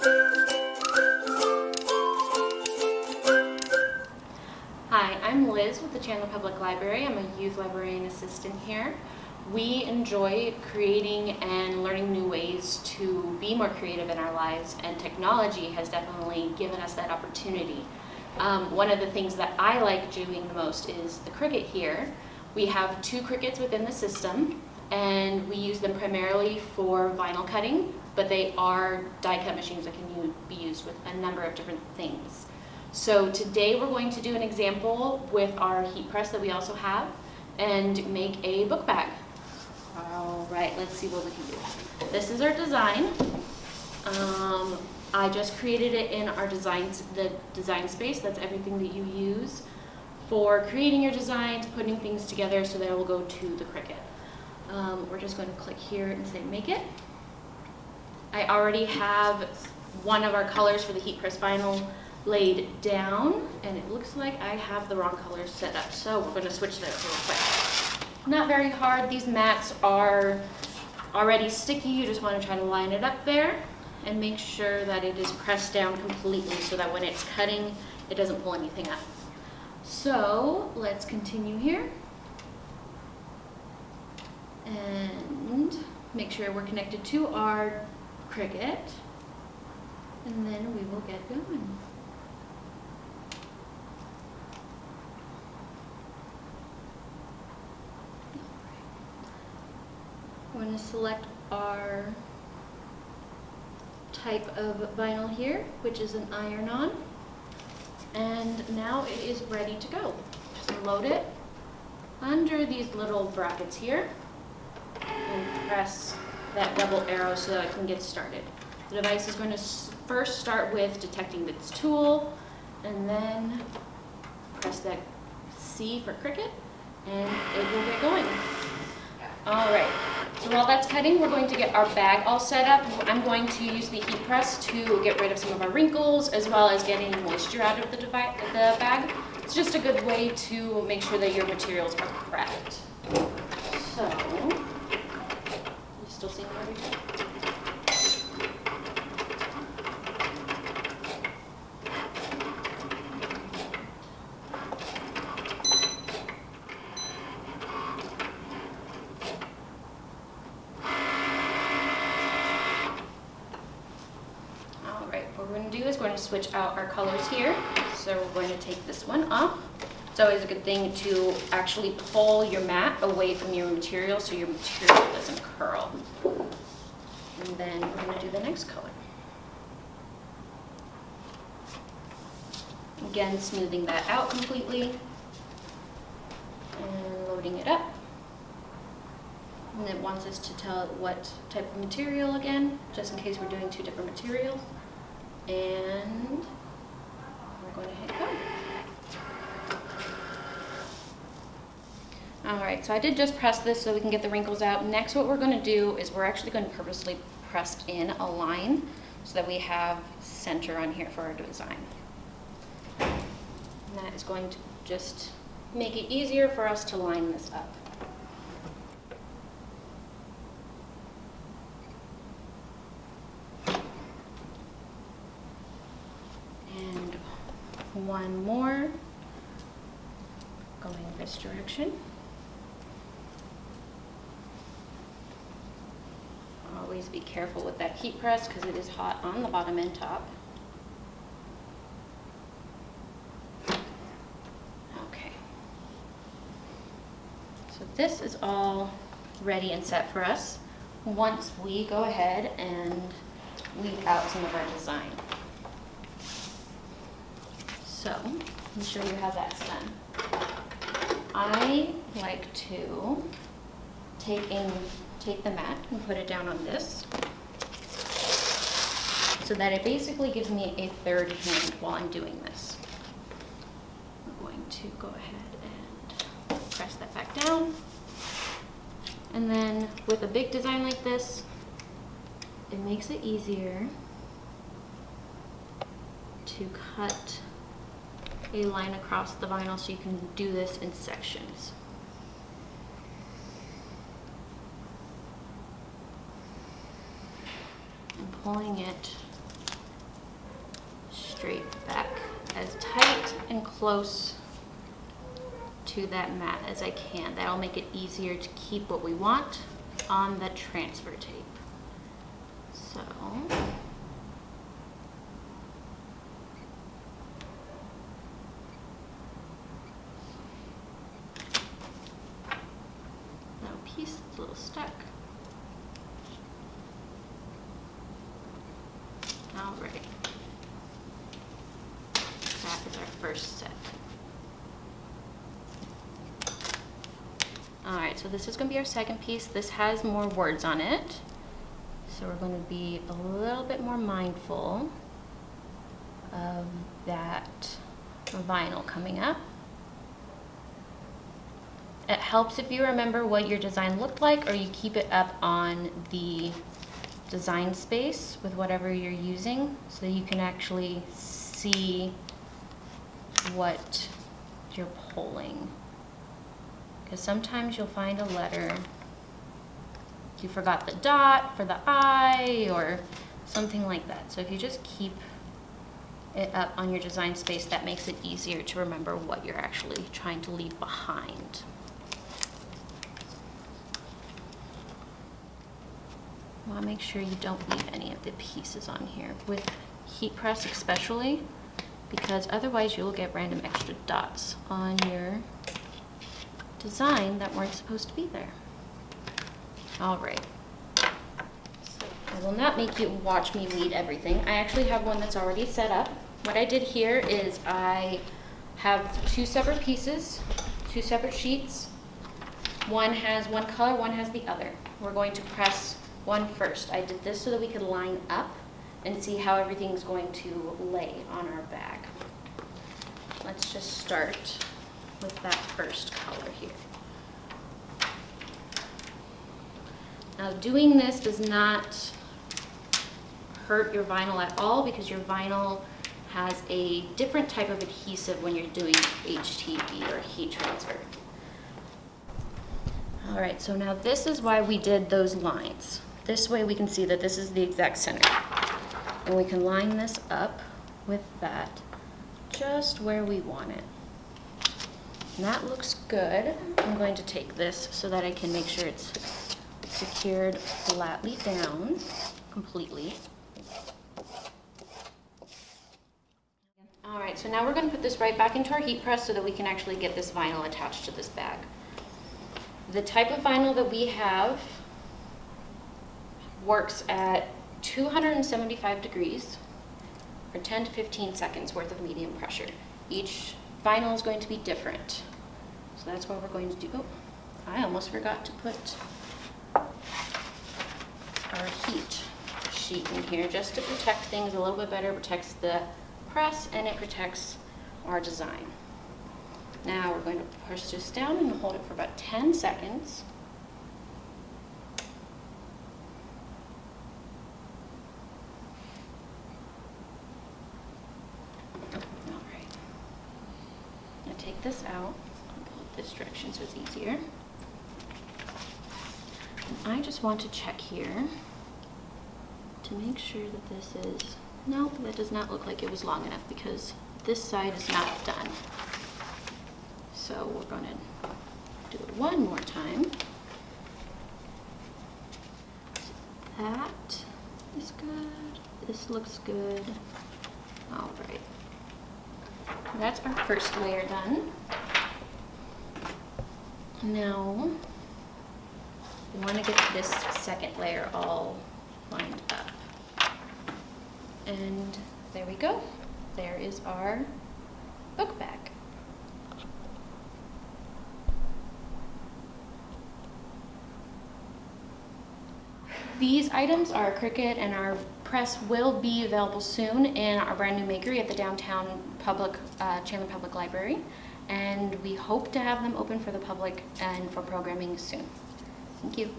Hi, I'm Liz with the Chandler Public Library. I'm a youth librarian assistant here. We enjoy creating and learning new ways to be more creative in our lives, and technology has definitely given us that opportunity. One of the things that I like doing the most is the Cricut here. We have 2 Cricuts within the system, and we use them primarily for vinyl cutting, but they are die cut machines that can be used with a number of different things. So today we're going to do an example with our heat press that we also have and make a book bag. All right, let's see what we can do. This is our design. I just created it in our the design space. That's everything that you use for creating your designs, putting things together so that it will go to the Cricut. We're just going to click here and say make it. I already have one of our colors for the heat press vinyl laid down, and it looks like I have the wrong colors set up, so we're going to switch those real quick. Not very hard. These mats are already sticky. You just want to try to line it up there and make sure that it is pressed down completely so that when it's cutting it doesn't pull anything up. So let's continue here and make sure we're connected to our Cricut, and then we will get going. We're going to select our type of vinyl here, which is an iron-on, and now it is ready to go. Just load it under these little brackets here and press that double arrow so that it can get started. The device is going to first start with detecting its tool, and then press that C for Cricut, and it will get going. All right, so while that's cutting, we're going to get our bag all set up. I'm going to use the heat press to get rid of some of our wrinkles, as well as getting moisture out of the bag. It's just a good way to make sure that your materials are correct. So, you still seeing everything? What we're going to do is we're going to switch out our colors here. So we're going to take this one off. It's always a good thing to actually pull your mat away from your material so your material doesn't curl. And then we're going to do the next color. Again, smoothing that out completely and loading it up. And it wants us to tell it what type of material again, just in case we're doing 2 different materials. And we're going to hit go. Alright, so I did just press this so we can get the wrinkles out. Next, what we're going to do is we're actually going to purposely press in a line so that we have center on here for our design. And that is going to just make it easier for us to line this up. One more going this direction. Always be careful with that heat press because it is hot on the bottom and top. Okay. So this is all ready and set for us once we go ahead and leave out some of our design. So, let me show you how that's done. I like to take the mat and put it down on this so that it basically gives me a third hand while I'm doing this. I'm going to go ahead and press that back down. And then with a big design like this, it makes it easier to cut a line across the vinyl so you can do this in sections. And pulling it straight back as tight and close to that mat as I can. That'll make it easier to keep what we want on the transfer tape. So little piece that's a little stuck. All right. That is our first set. All right, so this is going to be our second piece. This has more words on it, so we're going to be a little bit more mindful of that vinyl coming up. It helps if you remember what your design looked like, or you keep it up on the design space with whatever you're using, so you can actually see what you're pulling. Because sometimes you'll find a letter, you forgot the dot for the I or something like that. So if you just keep it up on your design space, that makes it easier to remember what you're actually trying to leave behind. You want to make sure you don't leave any of the pieces on here, with heat press especially, because otherwise you'll get random extra dots on your design that weren't supposed to be there. All right, so I will not make you watch me weed everything. I actually have one that's already set up. What I did here is I have two separate pieces, two separate sheets. One has one color, one has the other. We're going to press one first. I did this so that we could line up and see how everything's going to lay on our bag. Let's just start with that first color here. Now, doing this does not hurt your vinyl at all, because your vinyl has a different type of adhesive when you're doing HTV or heat transfer. All right, so now this is why we did those lines. This way we can see that this is the exact center. And we can line this up with that just where we want it. And that looks good. I'm going to take this so that I can make sure it's secured flatly down completely. All right, so now we're going to put this right back into our heat press so that we can actually get this vinyl attached to this bag. The type of vinyl that we have works at 275 degrees for 10 to 15 seconds worth of medium pressure. Each vinyl is going to be different. So that's what we're going to do. Oh, I almost forgot to put our heat sheet in here just to protect things a little bit better. It protects the press and it protects our design. Now we're going to push this down and hold it for about 10 seconds. Take this out, I'll pull it this direction so it's easier. And I just want to check here to make sure that this is, nope, that does not look like it was long enough, because this side is not done. So we're going to do it one more time. So that is good, this looks good. All right. That's our first layer done. Now, we want to get this second layer all lined up. And there we go. There is our book bag. These items are Cricut, and our press will be available soon in our brand new makery at the downtown Chandler Public Library, and we hope to have them open for the public and for programming soon. Thank you.